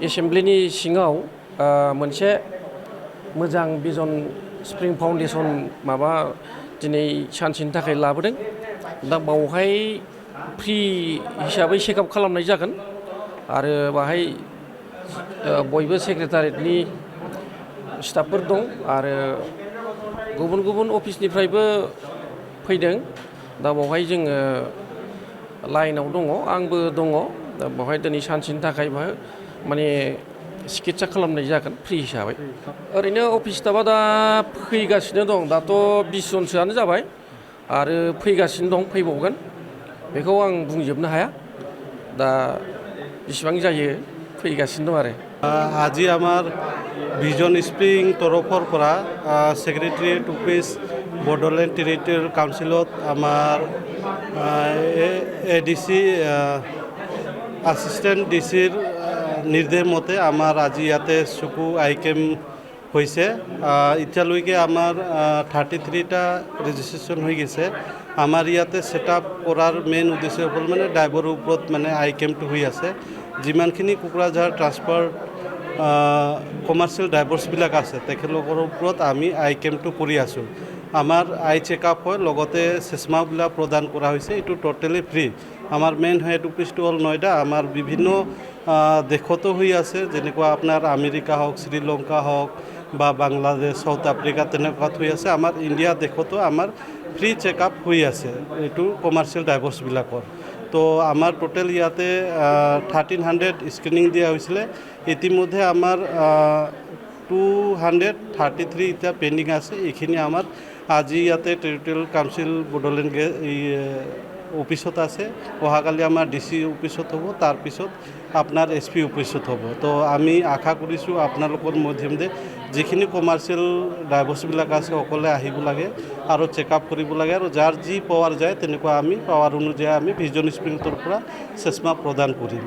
एसेम्ब्लिनि सिङाव मोनसे मोजां भिजन स्प्रिं फाउन्डेसन माबा दिनै सानसेनि थाखाय लाबोदों। दा बावहाय फ्रि हिसाबै चेकआप खालामनाय जागोन आरो बाहाय बयबो सेक्रेटारियेटनि स्टाफफोर दं आरो गुबुन गुबुन अफिसनिफ्रायबो फैदों। दा बावहाय जोङो लाइनाव दङ, आंबो दङ। दा बावहाय दिनै सानसेनि थाखाय माने सिकित्सा खालामनाय जागोन फ्रि हिसाबै। ओरैनो अफिस स्टाफआ दा फैगासिनो दं, दाथ' 20 जनसोआनो जाबाय आरो फैगासिनो दं, फैबावगोन। बेखौ आं बुंजोबनो हाया, दा बेसेबां जायो फैगासिनो दं आरो। আজি আমার ভিজন স্প্রিং তরফর পৰা সেক্ৰেটাৰিয়েট অফিস বডোলেণ্ড টেৰিটৰিয়েল কাউন্সিলত আমাৰ এডিসি আসিষ্টেণ্ট ডিচিৰ নিৰ্দেশ মতে আমাৰ আজি ইয়াতে চকু আই কেম্প হৈছে। এতিয়ালৈকে আমাৰ 33টা ৰেজিষ্ট্ৰেশ্যন হৈ গৈছে। আমাৰ ইয়াতে ছেটআপ কৰাৰ মেইন উদ্দেশ্য হ'ল মানে ড্ৰাইভাৰৰ ওপৰত মানে আই কেম্পটো হৈ আছে। যিমানখিনি কোকৰাঝাৰ ট্ৰান্সপ'ৰ্ট কমাৰ্চিয়েল ড্ৰাইভাৰ্ছবিলাক আছে তেখেতলোকৰ ওপৰত আমি আই কেম্পটো কৰি আছোঁ। আমাৰ আই চেকআপ হয়, লগতে চশমাবিলাক প্ৰদান কৰা হৈছে। এইটো টোটেলি ফ্ৰী। আমাৰ মেইন হেড অফিচটো হ'ল নয়ডা। আমাৰ বিভিন্ন দেশতো হৈ আছে, যেনেকুৱা আপোনাৰ আমেৰিকা হওক, শ্ৰীলংকা হওক বা বাংলাদেশ, সাউথ আফ্ৰিকা তেনেকুৱাত হৈ আছে। আমাৰ ইণ্ডিয়া দেশতো আমাৰ ফ্ৰী চেকআপ হৈ আছে এইটো কমাৰ্চিয়েল ড্ৰাইভাৰ্ছবিলাকৰ। তো আমাৰ টোটেল ইয়াতে 1300 স্ক্ৰিনিং দিয়া হৈছিলে। ইতিমধ্যে আমাৰ 233 এতিয়া পেণ্ডিং আছে। এইখিনি আমাৰ আজি ইয়াতে টেৰিটৰিয়েল কাউন্সিল বডোলেণ্ড অফিচত আছে। অহাকালি আমাৰ ডিচি অফিচত হ'ব, তাৰপিছত আপোনাৰ SP অফিচত হ'ব। তো আমি আশা কৰিছোঁ আপোনালোকৰ মাধ্যমেৰে যিখিনি কমাৰ্চিয়েল ড্ৰাইভাৰ্ছবিলাক আছে সকলোৱে আহিব লাগে আৰু চেকআপ কৰিব লাগে, আৰু যাৰ যি পাৱাৰ যায় তেনেকুৱা আমি পাৱাৰ অনুযায়ী আমি ভিজন স্প্ৰিংটোৰ পৰা চশমা প্ৰদান কৰিম।